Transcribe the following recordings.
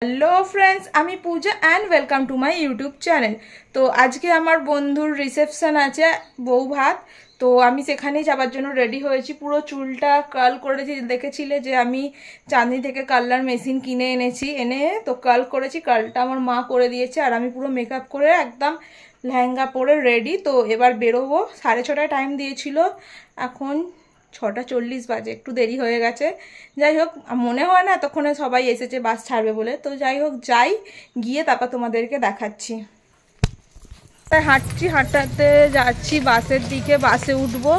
Hello friends, আমি Puja and welcome to my YouTube channel. তো আজকে আমার বন্ধুর রিসেপশন আছে, বউ ভাত। তো আমি সেখানেই যাওয়ার জন্য রেডি হয়েছি। পুরো চুলটা কার্ল করেছি, দেখেছিলে যে আমি চাঁদনি থেকে কার্লার মেশিন কিনে এনে তো কার্ল করেছি। কার্লটা আমার মা করে দিয়েছে আর আমি পুরো মেকআপ করে একদম লেহেঙ্গা পরে রেডি। তো এবার বেরোবো। 6:30টায় টাইম দিয়েছিল, এখন 6:40 বাজে, একটু দেরি হয়ে গেছে। যাই হোক, মনে হয় না ততক্ষণে সবাই এসেছে বাস ছাড়বে বলে। তো যাই হোক, যাই, গিয়ে তারপর তোমাদেরকে দেখাচ্ছি। তাই হাঁটতে যাচ্ছি বাসের দিকে। বাসে উঠবো।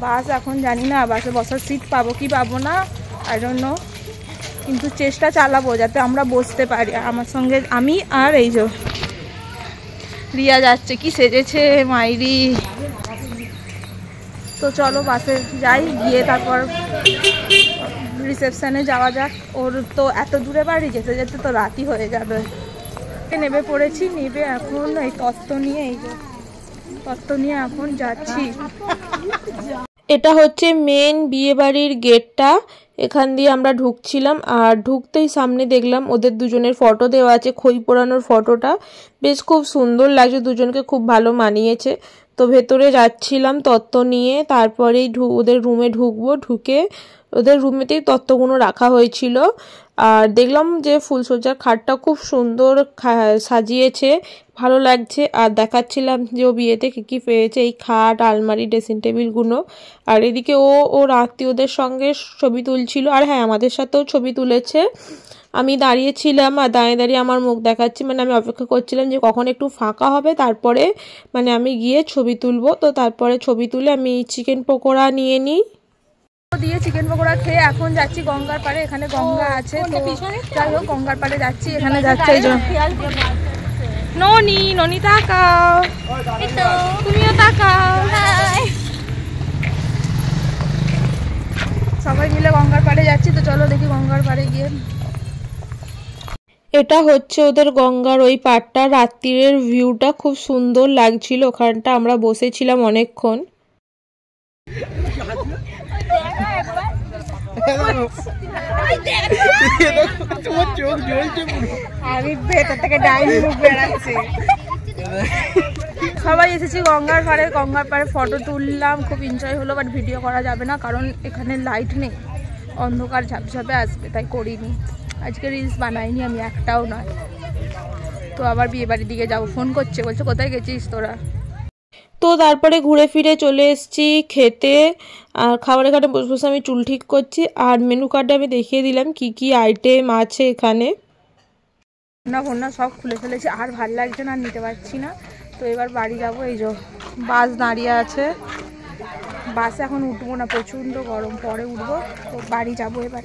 বাস এখন জানি না বাসে বসার সিট পাবো কি পাবো না, আই ডোন্ট নো, কিন্তু চেষ্টা চালাবো যাতে আমরা বসতে পারি। আমার সঙ্গে আমি আর এই যে রিয়া যাচ্ছে, কি সেজেছে মাইরি। তো চলো বাসে যাই, গিয়ে তারপর রিসেপশনে যাওয়া যাক। ওর তো এত দূরে বাড়ি, যেতে যেতে তো রাতই হয়ে যাবে। নেমে পড়েছি, নেবে এখন এই তত্ত্ব নিয়ে এখন যাচ্ছি। এটা হচ্ছে মেন বিয়ে বাড়ির গেটটা। এখান দিয়ে আমরা ঢুকছিলাম, আর ঢুকতেই সামনে দেখলাম ওদের দুজনের ফটো দেওয়া আছে। খই পোড়ানোর ফটোটা বেশ খুব সুন্দর লাগছে, দুজনকে খুব ভালো মানিয়েছে। তো ভেতরে যাচ্ছিলাম তত্ত্ব নিয়ে, তারপরেই ওদের রুমে ঢুকবো। ঢুকে ওদের রুমেতেই তত্ত্বগুলো রাখা হয়েছিল। আর দেখলাম যে ফুলসজ্জার খাটটা খুব সুন্দর সাজিয়েছে, ভালো লাগছে। আর দেখাচ্ছিলাম যে ও বিয়েতে কী পেয়েছে, এই খাট, আলমারি, ড্রেসিং টেবিলগুলো। আর এদিকে ওর আত্মীয়দের সঙ্গে ছবি তুলছিল। আর হ্যাঁ, আমাদের সাথেও ছবি তুলেছে। আমি দাঁড়িয়েছিলাম আর দাঁড়িয়ে আমার মুখ দেখাচ্ছি, মানে আমি অপেক্ষা করছিলাম যে কখন একটু ফাঁকা হবে, তারপরে মানে আমি গিয়ে ছবি তুলবো। তো তারপরে ছবি তুলে আমি চিকেন পকোড়া নিয়ে নিই। দিয়ে চিকেন পকোড়া খেয়ে এখন যাচ্ছি গঙ্গার পাড়ে। এখানে গঙ্গা আছে, তো যাই হোক গঙ্গার পাড়ে যাচ্ছি। এখানে যাচ্ছে এই জন্য ননি তাকাও, তুমিও তাকাও। সবাই মিলে গঙ্গার পাড়ে যাচ্ছি। তো চলো দেখি গঙ্গার পাড়ে গিয়ে। এটা হচ্ছে ওদের গঙ্গার ওই পাড়টা। রাত্রির ভিউটা খুব সুন্দর লাগছিল, ওখানটা আমরা বসেছিলাম অনেকক্ষণ। আমি ভেতর থেকে ডাইনি মুখ বেড়াচ্ছি। সবাই এসেছি গঙ্গার পাড়ে ফটো তুললাম, খুব এনজয় হলো। বাট ভিডিও করা যাবে না, কারণ এখানে লাইট নেই, অন্ধকার ঝাপঝাপে আসবে, তাই করিনি। আজকে রিলস বানাইনি আমি, একটাও নয়। তো আবার বিয়ে বাড়ির দিকে যাবো। ফোন করছে, বলছে কোথায় গেছিস তোরা। তো তারপরে ঘুরে ফিরে চলে এসেছি খেতে। আর খাবারের ঘাটে বসে বসে আমি চুল ঠিক করছি। আর মেনু কার্ডে আমি দেখিয়ে দিলাম কি কি আইটেম আছে এখানে। না সব খুলে ফেলেছি, আর ভাল লাগছে না, নিতে পারছি না। তো এবার বাড়ি যাবো। এই যে বাস দাঁড়িয়ে আছে, বাসে এখন উঠবো না, প্রচণ্ড গরম, পরে উঠবো। তো বাড়ি যাবো এবার।